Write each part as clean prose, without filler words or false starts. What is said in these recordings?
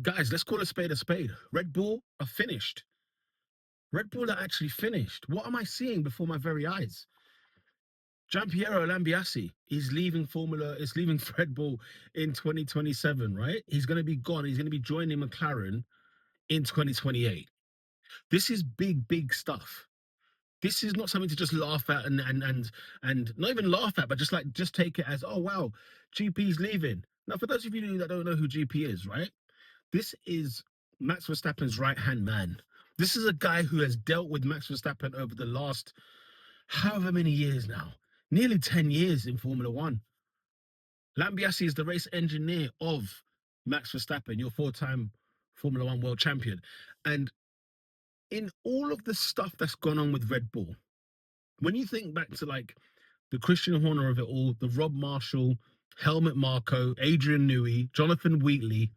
Guys, let's call a spade a spade. Red Bull are finished. Red Bull are actually finished. What am I seeing before my very eyes? Gianpiero Lambiase is leaving is leaving Red Bull in 2027, right? He's going to be gone. He's going to be joining McLaren in 2028. This is big, big stuff. This is not something to just laugh at and not even laugh at, but just take it as, oh wow, GP's leaving. Now, for those of you that don't know who GP is, right? This is Max Verstappen's right hand man. This is a guy who has dealt with Max Verstappen over the last however many years now, nearly 10 years in Formula One. Lambiase is the race engineer of Max Verstappen, your four-time Formula One world champion. And in all of the stuff that's gone on with Red Bull, when you think back to like the Christian Horner of it all, the Rob Marshall, Helmut Marko, Adrian Newey, Jonathan Wheatley,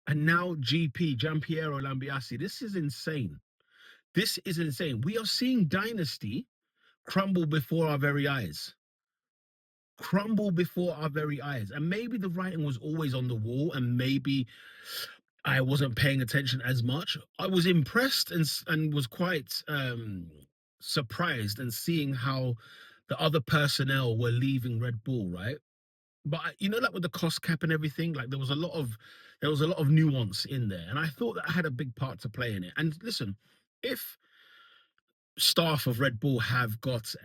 and now GP, Gianpiero Lambiase, this is insane. This is insane. We are seeing dynasty crumble before our very eyes. Crumble before our very eyes. And maybe the writing was always on the wall, and maybe I wasn't paying attention as much. I was impressed and was quite surprised and seeing how the other personnel were leaving Red Bull, right? But you know, like with the cost cap and everything, like there was a lot of nuance in there, and I thought that had a big part to play in it. And listen, if staff of Red Bull have got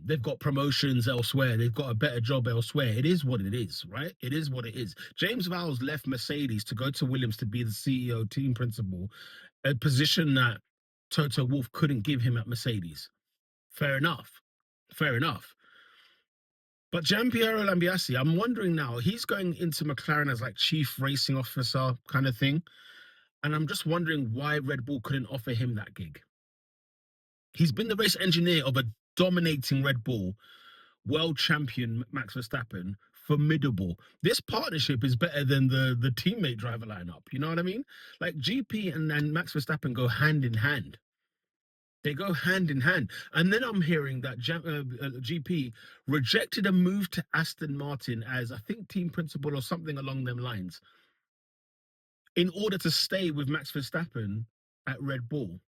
they've got promotions elsewhere, they've got a better job elsewhere, it is what it is, right? It is what it is. James Vowles left Mercedes to go to Williams to be the CEO team principal, a position that Toto Wolff couldn't give him at Mercedes. Fair enough. Fair enough. But Gianpiero Lambiase, I'm wondering now, he's going into McLaren as like chief racing officer kind of thing. And I'm just wondering why Red Bull couldn't offer him that gig. He's been the race engineer of a dominating Red Bull, world champion Max Verstappen, formidable. This partnership is better than the teammate driver lineup. You know what I mean? Like GP and Max Verstappen go hand in hand. They go hand in hand. And then I'm hearing that GP rejected a move to Aston Martin as, I think, team principal or something along them lines in order to stay with Max Verstappen at Red Bull.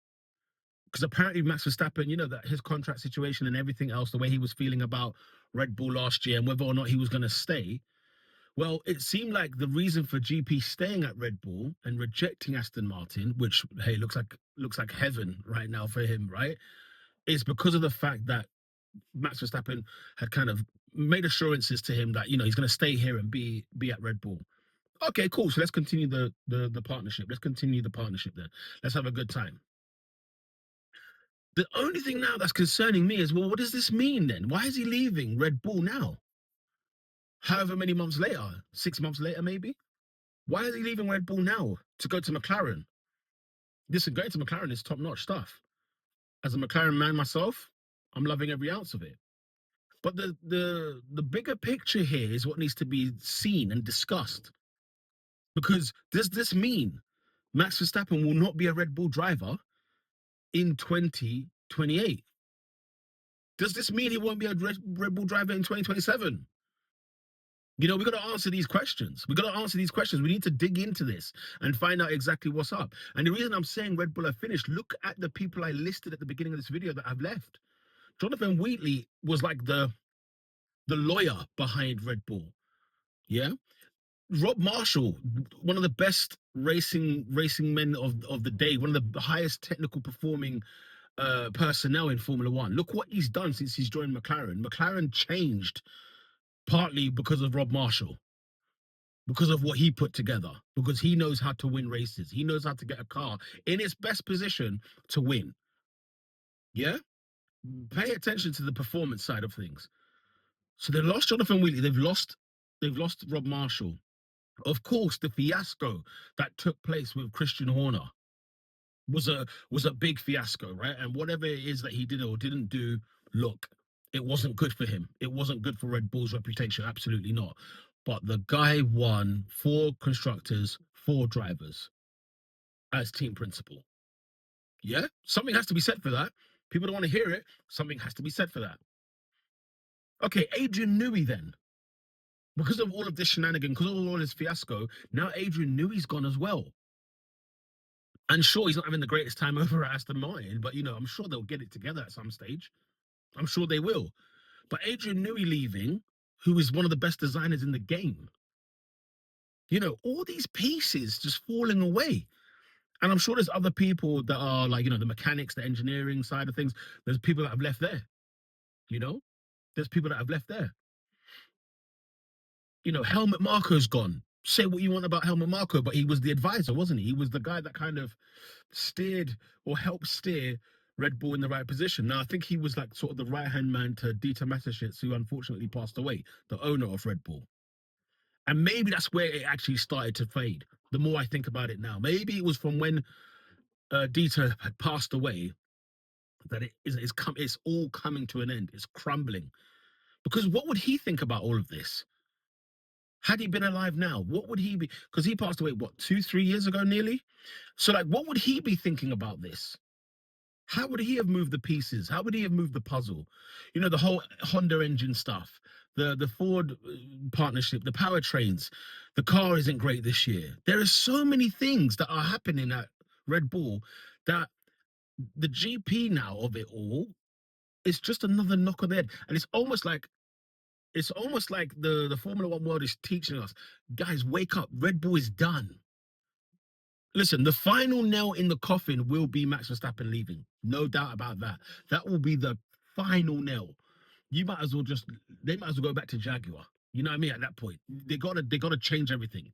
Because apparently Max Verstappen, you know, that his contract situation and everything else, the way he was feeling about Red Bull last year and whether or not he was going to stay. Well, it seemed like the reason for GP staying at Red Bull and rejecting Aston Martin, which hey looks like heaven right now for him, right? Is because of the fact that Max Verstappen had kind of made assurances to him that he's going to stay here and be at Red Bull. Okay, cool. So let's continue the partnership. Let's continue the partnership then. Let's have a good time. The only thing now that's concerning me is, well, what does this mean then? Why is he leaving Red Bull now? However many months later, 6 months later, maybe. Why is he leaving Red Bull now to go to McLaren? Listen, going to McLaren is top notch stuff. As a McLaren man myself, I'm loving every ounce of it. But the bigger picture here is what needs to be seen and discussed. Because does this mean Max Verstappen will not be a Red Bull driver in 2028? Does this mean he won't be a Red Bull driver in 2027? We got to answer these questions. We got to answer these questions. We need to dig into this and find out exactly what's up. And the reason I'm saying Red Bull are finished, look at the people I listed at the beginning of this video that have left. Jonathan Wheatley was like the lawyer behind Red Bull. Yeah. Rob Marshall, one of the best racing men of the day, one of the highest technical performing personnel in Formula One. Look what he's done since he's joined McLaren. McLaren changed partly because of Rob Marshall, because of what he put together, because he knows how to win races. He knows how to get a car in its best position to win. Yeah? Pay attention to the performance side of things. So they lost Jonathan Wheatley. They've lost Rob Marshall. Of course, the fiasco that took place with Christian Horner was a big fiasco, right? And whatever it is that he did or didn't do, look, it wasn't good for him. It wasn't good for Red Bull's reputation. Absolutely not. But the guy won 4 constructors, 4 drivers as team principal. Yeah, something has to be said for that. People don't want to hear it. Something has to be said for that. Okay, Adrian Newey then. Because of all of this shenanigan, because of all this fiasco, now Adrian Newey's gone as well. And sure, he's not having the greatest time over at Aston Martin, but I'm sure they'll get it together at some stage. I'm sure they will. But Adrian Newey leaving, who is one of the best designers in the game, all these pieces just falling away. And I'm sure there's other people that are like, the mechanics, the engineering side of things. There's people that have left there, you know? There's people that have left there. Helmut Marko's gone. Say what you want about Helmut Marko, but he was the advisor, wasn't he? He was the guy that kind of steered or helped steer Red Bull in the right position. Now, I think he was like sort of the right-hand man to Dieter Mateschitz, who unfortunately passed away, the owner of Red Bull. And maybe that's where it actually started to fade. The more I think about it now, maybe it was from when Dieter had passed away that it's all coming to an end. It's crumbling. Because what would he think about all of this? Had he been alive now, what would he be? Because he passed away, what, 2, 3 years ago nearly? So, like, what would he be thinking about this? How would he have moved the pieces? How would he have moved the puzzle? The whole Honda engine stuff, the Ford partnership, the powertrains, the car isn't great this year. There are so many things that are happening at Red Bull that the GP now of it all is just another knock on the head. And it's almost like the Formula One world is teaching us, guys, wake up. Red Bull is done. Listen, the final nail in the coffin will be Max Verstappen leaving. No doubt about that. That will be the final nail. You might as well they might as well go back to Jaguar. You know what I mean? At that point, they gotta change everything.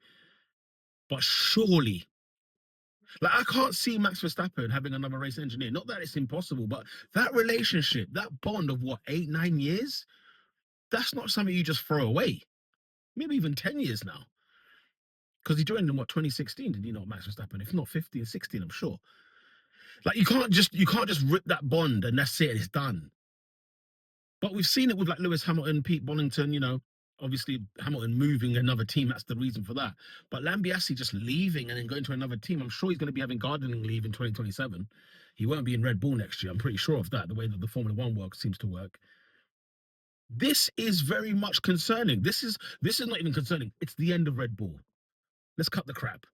But surely, like, I can't see Max Verstappen having another race engineer. Not that it's impossible, but that relationship, that bond of what, 8, 9 years, that's not something you just throw away. Maybe even 10 years now. Because he joined in what, 2016, did he not, Max Verstappen? If not 15, 16, I'm sure. Like, you can't just rip that bond and that's it, it's done. But we've seen it with like Lewis Hamilton, Pete Bonington, obviously Hamilton moving another team, that's the reason for that. But Lambiase just leaving and then going to another team, I'm sure he's going to be having gardening leave in 2027. He won't be in Red Bull next year. I'm pretty sure of that, the way that the Formula One work seems to work. This is very much concerning. This is not even concerning. It's the end of Red Bull. Let's cut the crap.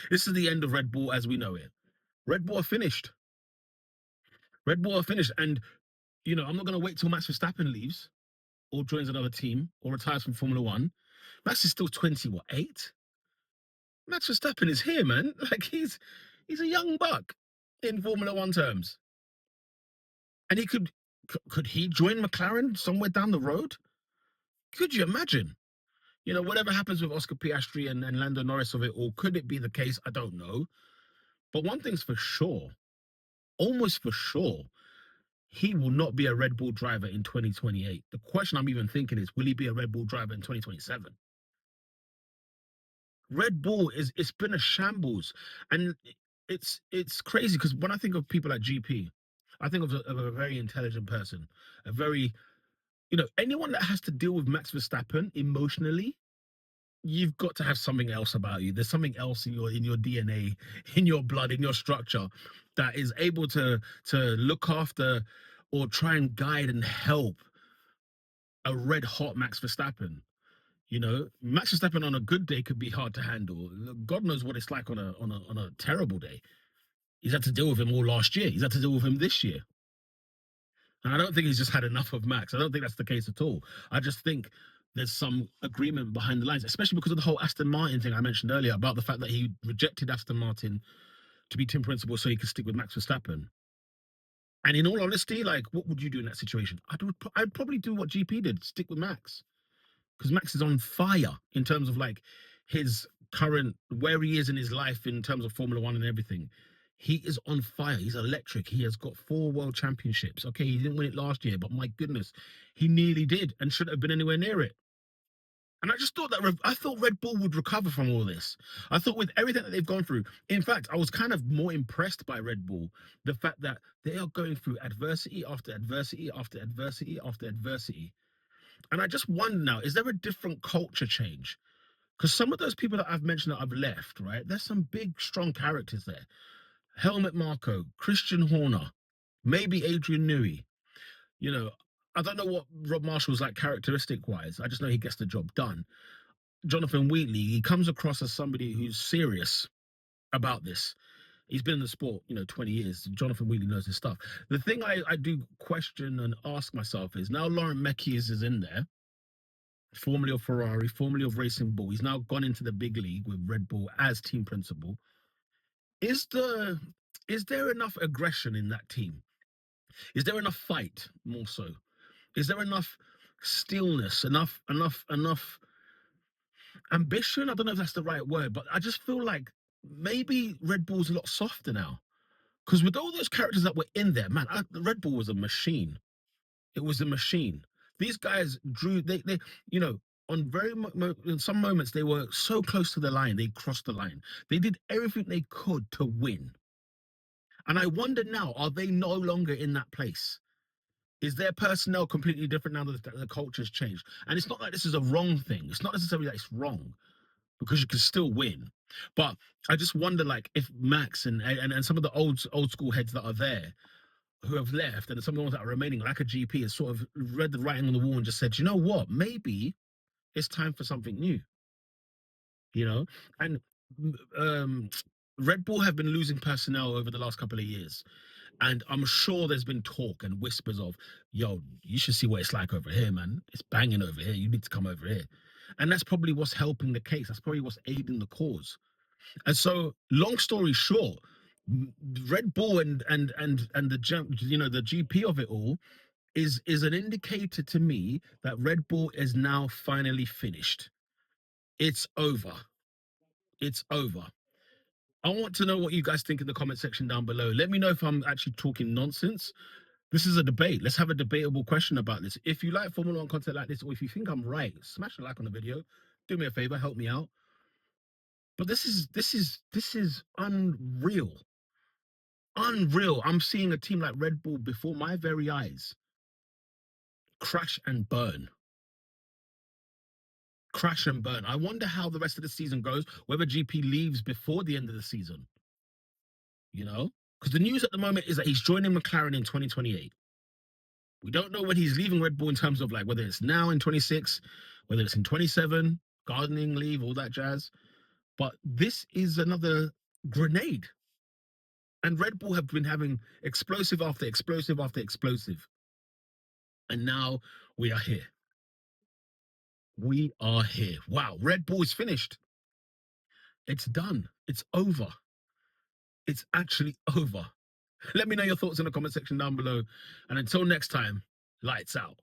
This is the end of Red Bull as we know it. Red Bull are finished. Red Bull are finished. And, I'm not going to wait till Max Verstappen leaves or joins another team or retires from Formula One. Max is still 20, what, 8? Max Verstappen is here, man. Like, he's a young buck in Formula One terms. And could he join McLaren somewhere down the road? Could you imagine? Whatever happens with Oscar Piastri and Lando Norris of it all, could it be the case? I don't know. But one thing's for sure, almost for sure, he will not be a Red Bull driver in 2028. The question I'm even thinking is, will he be a Red Bull driver in 2027? Red Bull it's been a shambles. And it's crazy because when I think of people like GP, I think of a very intelligent person, a very, anyone that has to deal with Max Verstappen emotionally, you've got to have something else about you. There's something else in your DNA, in your blood, in your structure that is able to look after or try and guide and help a red hot Max Verstappen. Max Verstappen on a good day could be hard to handle. God knows what it's like on a terrible day. He's had to deal with him all last year. He's had to deal with him this year. And I don't think he's just had enough of Max. I don't think that's the case at all. I just think there's some agreement behind the lines, especially because of the whole Aston Martin thing I mentioned earlier about the fact that he rejected Aston Martin to be team principal so he could stick with Max Verstappen. And in all honesty, like, what would you do in that situation? I'd probably do what GP did, stick with Max. Because Max is on fire in terms of like his current, where he is in his life in terms of Formula One and everything. He is on fire. He's electric. He has got 4 world championships. Okay, he didn't win it last year, but my goodness, he nearly did and shouldn't have been anywhere near it. And I just thought I thought Red Bull would recover from all this. I thought with everything that they've gone through, in fact, I was kind of more impressed by Red Bull, the fact that they are going through adversity after adversity after adversity after adversity. And I just wonder now, is there a different culture change? Because some of those people that I've mentioned that I've left, right? There's some big, strong characters there. Helmut Marko, Christian Horner, maybe Adrian Newey. You know, I don't know what Rob Marshall's like characteristic wise. I just know he gets the job done. Jonathan Wheatley, he comes across as somebody who's serious about this. He's been in the sport, 20 years. Jonathan Wheatley knows his stuff. The thing I do question and ask myself is now Laurent Mekies is in there, formerly of Ferrari, formerly of Racing Bull. He's now gone into the big league with Red Bull as team principal. Is the is there enough aggression in that team? Is there enough fight more so? Is there enough stillness, enough ambition? I don't know if that's the right word, but I just feel like maybe Red Bull's a lot softer now. Because with all those characters that were in there, man, Red Bull was a machine. It was a machine. These guys drew. They on in some moments they were so close to the line, they crossed the line. They did everything they could to win. And I wonder now, are they no longer in that place? Is their personnel completely different now that the culture's changed? And it's not like this is a wrong thing. It's not necessarily that it's wrong because you can still win. But I just wonder, like, if Max and some of the old school heads that are there who have left and some of the ones that are remaining, like a GP, has sort of read the writing on the wall and just said, you know what, maybe it's time for something new, you know? And um, Red Bull have been losing personnel over the last couple of years. And I'm sure there's been talk and whispers of, yo, you should see what it's like over here, man. It's banging over here. You need to come over here. And that's probably what's helping the case. That's probably what's aiding the cause. And so, long story short, Red Bull and the GP of it all is an indicator to me that Red Bull is now finally finished. It's over. It's over. I want to know what you guys think in the comment section down below. Let me know if I'm actually talking nonsense. This is a debate. Let's have a debatable question about this. If you like Formula One content like this, or if you think I'm right, smash a like on the video. Do me a favor, help me out. But this is unreal. Unreal. I'm seeing a team like Red Bull before my very eyes crash and burn. Crash and burn. I wonder how the rest of the season goes, whether GP leaves before the end of the season, Because the news at the moment is that he's joining McLaren in 2028. We don't know when he's leaving Red Bull in terms of like whether it's now in 26, whether it's in 27, gardening leave, all that jazz. But this is another grenade. And Red Bull have been having explosive after explosive after explosive. And now we are here. We are here. Wow, Red Bull is finished. It's done. It's over. It's actually over. Let me know your thoughts in the comment section down below. And until next time, lights out.